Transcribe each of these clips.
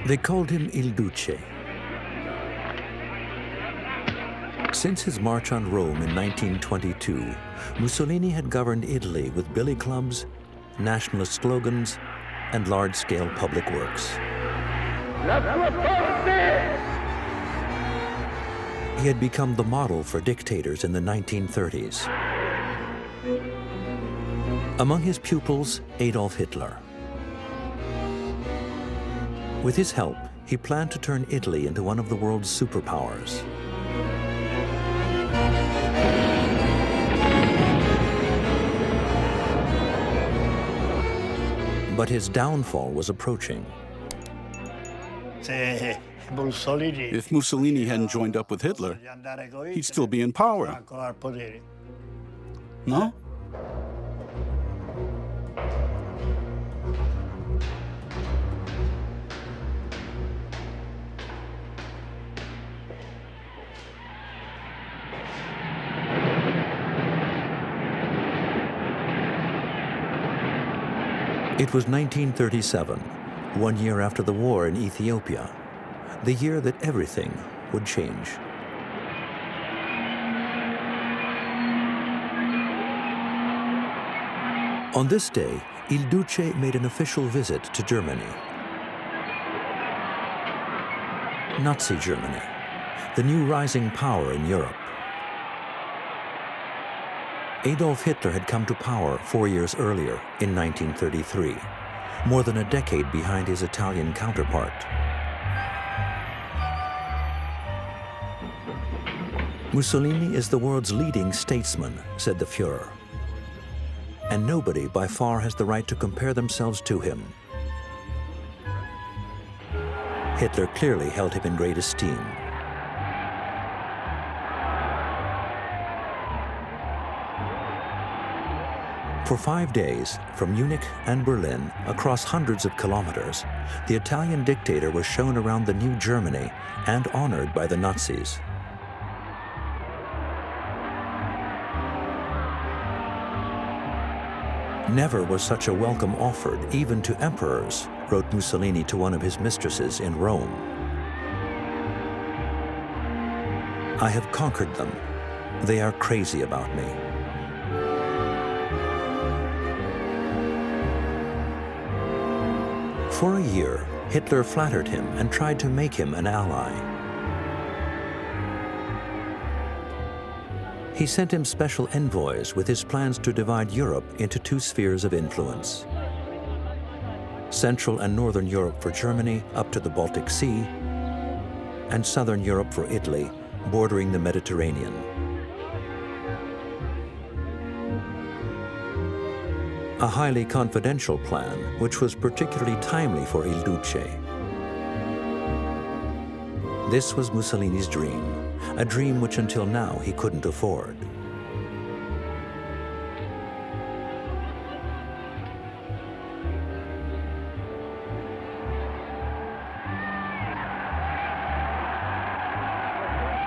They called him Il Duce. Since his march on Rome in 1922, Mussolini had governed Italy with billy clubs, nationalist slogans, and large-scale public works. He had become the model for dictators in the 1930s. Among his pupils, Adolf Hitler. With his help, he planned to turn Italy into one of the world's superpowers. But his downfall was approaching. If Mussolini hadn't joined up with Hitler, he'd still be in power. No? It was 1937, 1 year after the war in Ethiopia, the year that everything would change. On this day, Il Duce made an official visit to Germany. Nazi Germany, the new rising power in Europe. Adolf Hitler had come to power 4 years earlier, in 1933, more than a decade behind his Italian counterpart. Mussolini is the world's leading statesman, said the Führer, and nobody by far has the right to compare themselves to him. Hitler clearly held him in great esteem. For 5 days, from Munich and Berlin, across hundreds of kilometers, the Italian dictator was shown around the new Germany and honored by the Nazis. Never was such a welcome offered, even to emperors, wrote Mussolini to one of his mistresses in Rome. I have conquered them. They are crazy about me. For a year, Hitler flattered him and tried to make him an ally. He sent him special envoys with his plans to divide Europe into 2 spheres of influence. Central and Northern Europe for Germany up to the Baltic Sea, and Southern Europe for Italy, bordering the Mediterranean. A highly confidential plan, which was particularly timely for Il Duce. This was Mussolini's dream, a dream which until now he couldn't afford.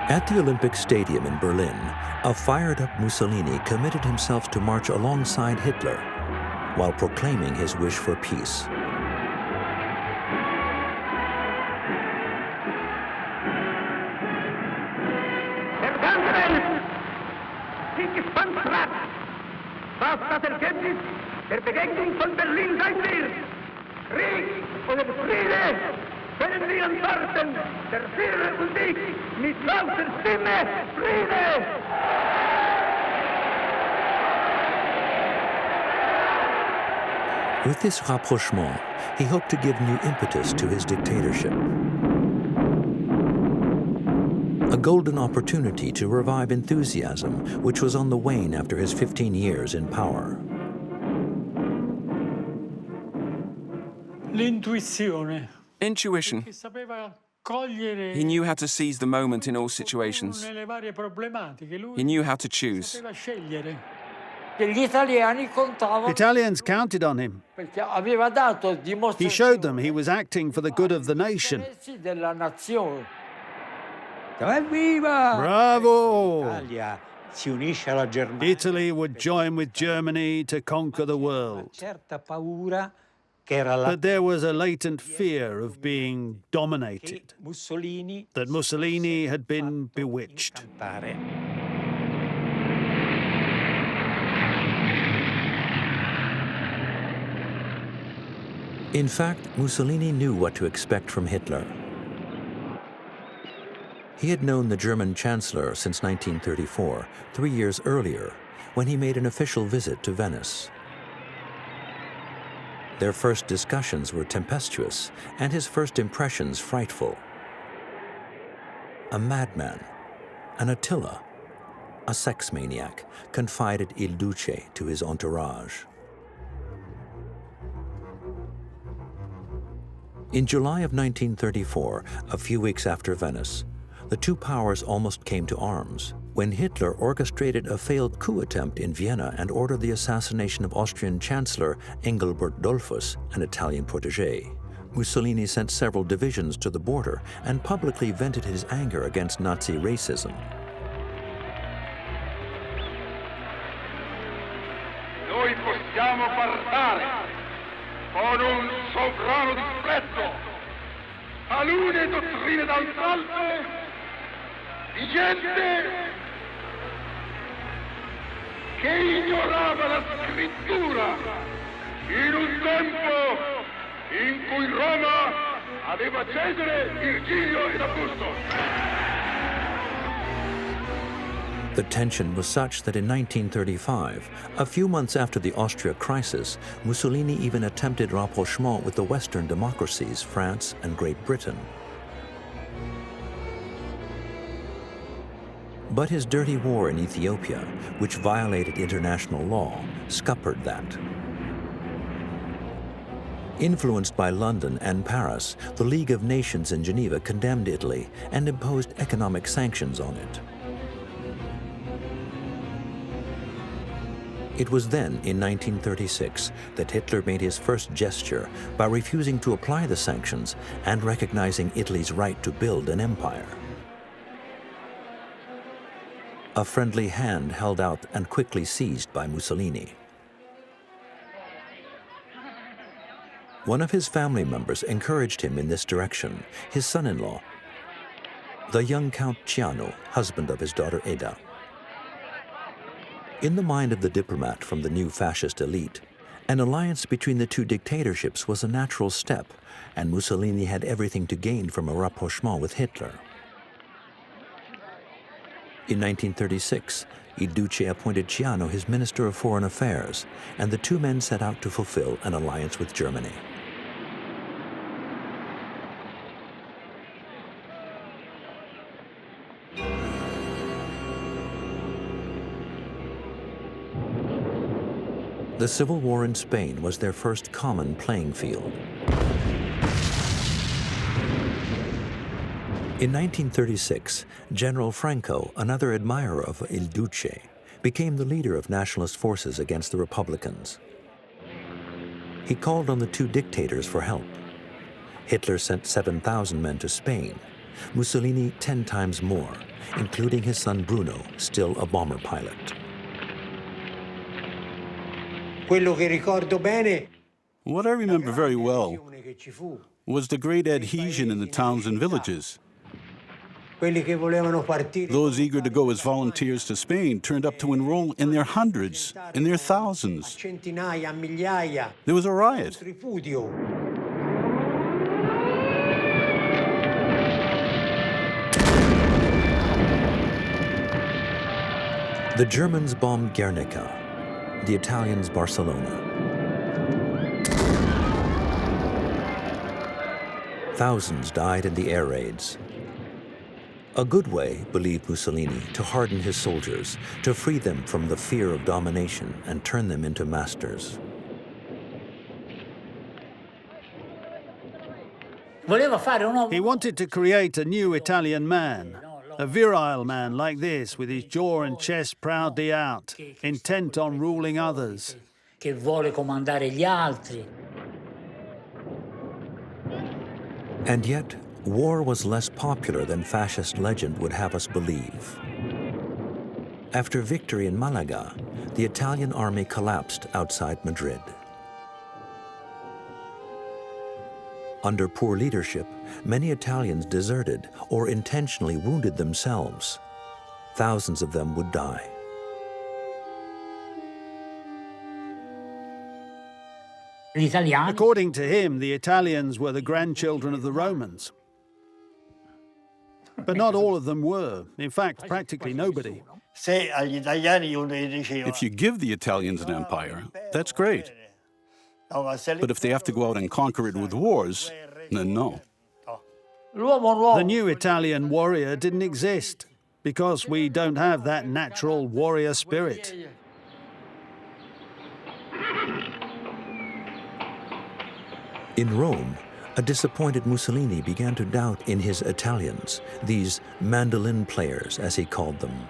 At the Olympic Stadium in Berlin, a fired-up Mussolini committed himself to march alongside Hitler, while proclaiming his wish for peace. Was das Ergebnis der Begegnung von Berlin sein wird. Krieg oder Friede können wir antworten, der Führer und ich, mit lauter Stimme, Friede! With this rapprochement, he hoped to give new impetus to his dictatorship. A golden opportunity to revive enthusiasm, which was on the wane after his 15 years in power. Intuition. He knew how to seize the moment in all situations. He knew how to choose. Italians counted on him. He showed them he was acting for the good of the nation. Bravo! Italy would join with Germany to conquer the world. But there was a latent fear of being dominated, that Mussolini had been bewitched. In fact, Mussolini knew what to expect from Hitler. He had known the German Chancellor since 1934, 3 years earlier, when he made an official visit to Venice. Their first discussions were tempestuous, and his first impressions frightful. A madman, an Attila, a sex maniac, confided Il Duce to his entourage. In July of 1934, a few weeks after Venice, the two powers almost came to arms when Hitler orchestrated a failed coup attempt in Vienna and ordered the assassination of Austrian Chancellor Engelbert Dollfuss, an Italian protégé. Mussolini sent several divisions to the border and publicly vented his anger against Nazi racism. Noi possiamo parlare con un sovrano disprezzo, talune dottrine d'altralpe, di gente che ignorava la scrittura in un tempo in cui Roma aveva Cesare, Virgilio ed Augusto. The tension was such that in 1935, a few months after the Austria crisis, Mussolini even attempted rapprochement with the Western democracies, France and Great Britain. But his dirty war in Ethiopia, which violated international law, scuppered that. Influenced by London and Paris, the League of Nations in Geneva condemned Italy and imposed economic sanctions on it. It was then, in 1936, that Hitler made his first gesture by refusing to apply the sanctions and recognizing Italy's right to build an empire. A friendly hand held out and quickly seized by Mussolini. One of his family members encouraged him in this direction, his son-in-law, the young Count Ciano, husband of his daughter Eda. In the mind of the diplomat from the new fascist elite, an alliance between the two dictatorships was a natural step, and Mussolini had everything to gain from a rapprochement with Hitler. In 1936, Il Duce appointed Ciano his Minister of Foreign Affairs, and the two men set out to fulfill an alliance with Germany. The civil war in Spain was their first common playing field. In 1936, General Franco, another admirer of Il Duce, became the leader of nationalist forces against the Republicans. He called on the two dictators for help. Hitler sent 7,000 men to Spain, Mussolini 10 times more, including his son Bruno, still a bomber pilot. What I remember very well was the great adhesion in the towns and villages. Those eager to go as volunteers to Spain turned up to enroll in their hundreds, in their thousands. There was a riot. The Germans bombed Guernica, the Italians Barcelona. Thousands died in the air raids. A good way, believed Mussolini, to harden his soldiers, to free them from the fear of domination and turn them into masters. He wanted to create a new Italian man, a virile man like this, with his jaw and chest proudly out, intent on ruling others. And yet, war was less popular than fascist legend would have us believe. After victory in Malaga, the Italian army collapsed outside Madrid. Under poor leadership, many Italians deserted or intentionally wounded themselves. Thousands of them would die. According to him, the Italians were the grandchildren of the Romans. But not all of them were. In fact, practically nobody. If you give the Italians an empire, that's great. But if they have to go out and conquer it with wars, then no. The new Italian warrior didn't exist because we don't have that natural warrior spirit. In Rome, a disappointed Mussolini began to doubt in his Italians, these mandolin players, as he called them.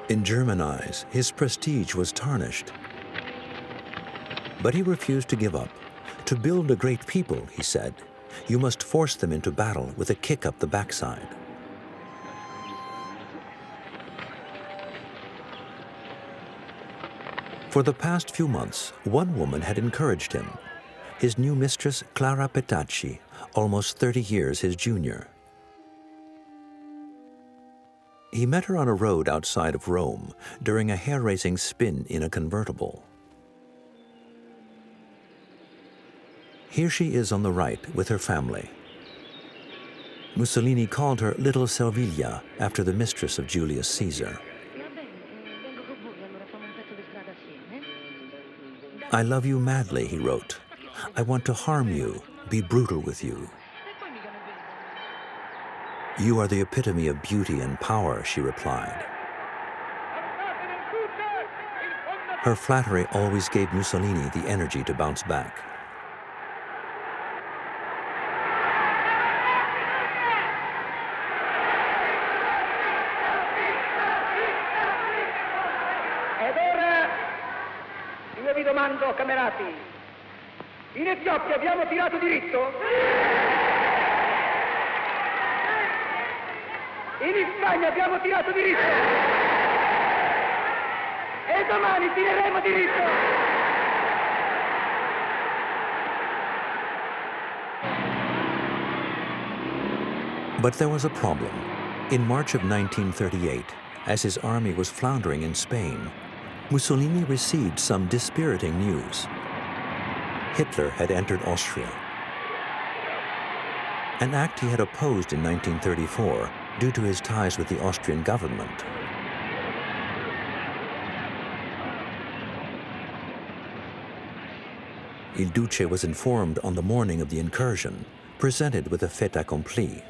In German eyes, his prestige was tarnished. But he refused to give up. To build a great people, he said, you must force them into battle with a kick up the backside. For the past few months, one woman had encouraged him, his new mistress, Clara Petacci, almost 30 years his junior. He met her on a road outside of Rome during a hair-raising spin in a convertible. Here she is on the right with her family. Mussolini called her Little Servilia after the mistress of Julius Caesar. I love you madly, he wrote. I want to harm you, be brutal with you. You are the epitome of beauty and power, she replied. Her flattery always gave Mussolini the energy to bounce back. Ed ora io vi domando, camerati, in Etiopia abbiamo tirato diritto? In Spagna abbiamo tirato diritto e domani tireremo diritto. But there was a problem. In March of 1938, as his army was floundering in Spain, Mussolini received some dispiriting news. Hitler had entered Austria, an act he had opposed in 1934 due to his ties with the Austrian government. Il Duce was informed on the morning of the incursion, presented with a fait accompli.